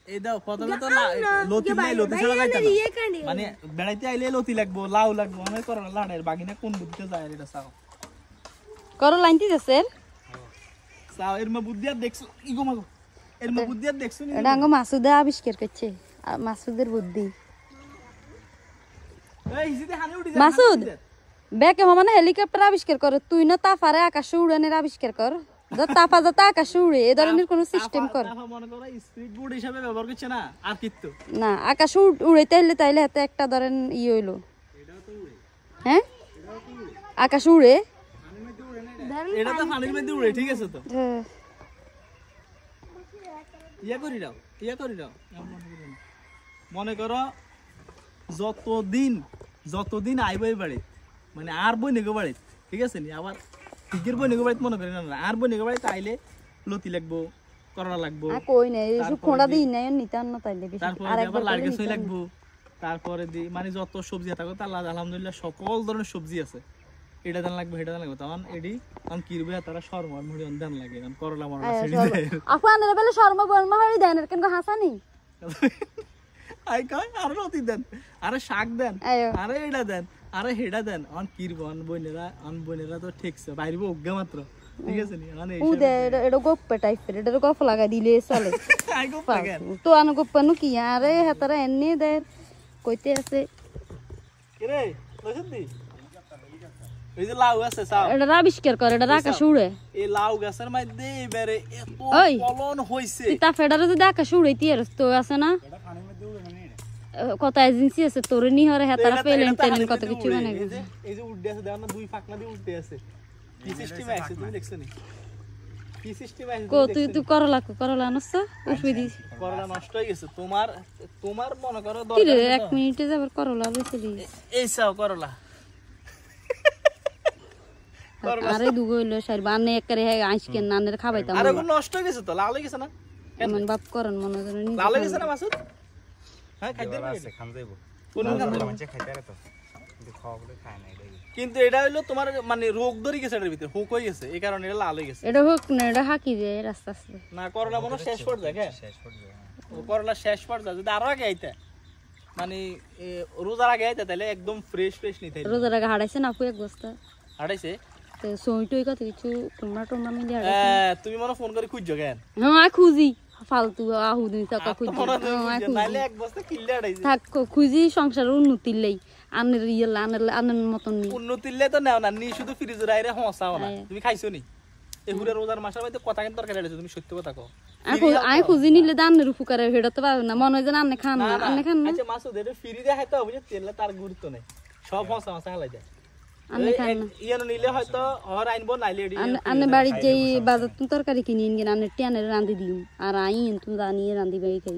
এই দাও প্রথমে তো লতি ছাড়া যাইতা না মানে বেড়াইতে আইলে লতি লাগবো লাউ লাগবো মানে করলা লাড়ের বাগিনা কোন বুদ্ধিতে যায় এটা চাও করলা লাইনতি যাচ্ছে চাও এর মা বুদ্ধি আর দেখছো ইগো মাগো এর মা বুদ্ধি আর দেখছো নি এটা আঙ্গ মাসুদা আবিষ্কার করছে মাসুদের বুদ্ধি এই হিসিতে হানি উঠি যা মাসুদ বেকে মানে হেলিকপ্টার আবিষ্কার করে তুই না তাফারে আকাশে উড়ানের আবিষ্কার কর তাফা যাতে আকাশে উড়ে এই ধরনের কোন সিস্টেম কর তাফা মনে করো স্পিড বোর্ড হিসাবে ব্যবহার করছে না আর কিচ্ছু না আকাশে উড়াইতে হইলে তাইলে হাতে একটা ধরেন হইলো এটাও তো উড়ে হ্যাঁ আকাশে উড়ে এটা তো পানির মধ্যে উড়ে ঠিক আছে তো ইয়া করি দাও মনে করো যতদিন আইবই বাড়ি মানে আর বই নেগো বাড়ি ঠিক আছে নি আবার ঠিকের বই নেগো বাড়িতে মনে করি না আর বই নেগো বাড়িতে আইলে লতি লাগবো করলা লাগবো কই নাই এসব খোঁড়া দিই নাই নিতান না তাইলে বেশি আর একবার লাগে সই লাগবো তারপরে দি মানে যত সবজি থাকে তা আলহামদুলিল্লাহ সকল ধরনের সবজি আছে এটা দান লাগবে এটা দান লাগবে তখন এডি তখন কিরবে তারা শর্মা মুড়ি দান লাগে কারণ করলা মরলা ছেড়ে দেয় আপনাদের বেলা শর্মা বর্মা হই দেন কেন হাসানি আই কই আর লতি দেন আরে শাক দেন আরে এটা দেন আরে হেডা দেন অন কিরব অন বইনেরা তো ঠিকছে বাইরব অজ্ঞা মাত্র ঠিক আছে নি মানে উদে এটা গোপ্পে টাইপের এটা গপ লাগা দিলে চলে আই গোপ লাগান তো আন গোপ্পানো কি আরে হাতারা এনে দেয় কইতে আছে কিরে লসন্দি এই যে লাউ আছে সাও এটা আবিষ্কার করে এটা আকাশে উড়ে এই লাউ গাছের মধ্যে এবারে এত ফলন হইছে তা ফেডারে যদি আকাশে উড়াইতে আর তো আছে না এটা পানির মধ্যে উড়ে মানে কত এজেন্সি আছে তোরে নি হরে হাতারা পেলেন কত কিছু মানে এই যে উড়তে আছে দেখো না দুই ফাকনা দিয়ে উড়তে আছে কি সিস্টেম আছে তুমি দেখছো নি কি সিস্টেম আছে কো তুই করলা নষ্ট উঠবি দি করলা নষ্ট হয়ে গেছে তোমার মনে করো কি রে 1 মিনিটে যাবার করলা বেচলি এই চাও করলা আরে দুগো হইলো সার বানে একরে আইসকে নানের খাবাইতাম আরে নষ্ট হয়ে গেছে তো লাল হয়ে গেছে না কেমন বাপ করেন মনে করে নি লাল হয়ে গেছে না মাসুদ হ্যাঁ খাইতে আছে খান যাইবো কোন মানুষ খাইতে আরে তো কিন্তু খাওয়া বলে খায় না এটাই কিন্তু এটা হইলো তোমার মানে রোগ ধরে গেছে এর ভিতরে হুক হয়ে গেছে এই কারণে এটা লাল হয়ে গেছে এটা হুক না এটা হাকি যায় রাস্তা আছে না করলা মনে শেষ পড় যায় ও করলা শেষ পড় যায় যদি আরো আগে আইতা মানে রোজার আগে আইতা তাহলে একদম ফ্রেশ নিতে রোজার আগে হাড়াইছে না আপু এক বস্তা হাড়াইছে তো সইটই কত কিছু তোমরা মিলে হাড়াইছে তুমি মনে ফোন করে খুঁজছো কেন হ্যাঁ খুঁজি ফালতু আহু দিন টাকা খুঁজি নাইলে এক বস্তা কিল্লে হাড়াইছে থাক খুঁজি সংসারের উন্নতির লাই আনের আনের মতন নি উন্নতির লাই তো নাও না নি শুধু ফ্রিজের আইরে হসাও না তুমি খাইছো নি এহুরে রোজার মাসের মধ্যে কথা কেন তরকারি হাড়াইছো তুমি সত্য কথা কও আই খুঁজি নিলে দানের উপকারে হেডা তো পাবে না মনে হয় যে আন্নে খান না আচ্ছা মাসুদ এটা ফ্রি দে খাইতে হবে তেল তার গুরুত্ব নাই সব হসা হালাই যায় আন্নে খান না ইয়ানো নিলে হয়তো আর আইনবো নাইলে এডি আন্নে বাড়ি যেই বাজার তুমি তরকারি কিনে নিন আন্নে টিয়ানের রাঁধি দিম আর আইন তুমি জানিয়ে রাঁধি বাড়ি খাই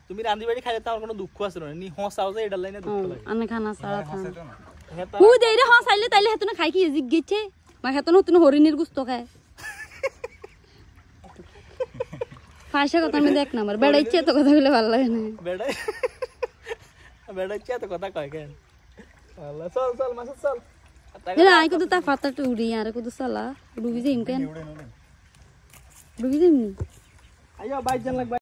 তুমি রাঁধি বাড়ি খাইলে তার কোনো দুঃখ আছে না নি হসাও যে এডা লাইনে দুঃখ লাগে আন্নে খানা সারা খান হু দেই রে হসাইলে তাইলে হেতনে খাই কি জিগেছে মা হেতনে হতনে হরিণের গুস্ত খায় ফাঁসা কথা আমি দেখ না আমার বেড়াইছে তো কথা বলে ভালো লাগে না বেড়াইছে তো কথা কয় কেন আল্লাহ চল মাসুদ চল এরা আই কত তা ফাটাটা উড়ি আর কত সালা ডুবি যাইম কেন ডুবি যাইম নি আইও বাইক জান লাগ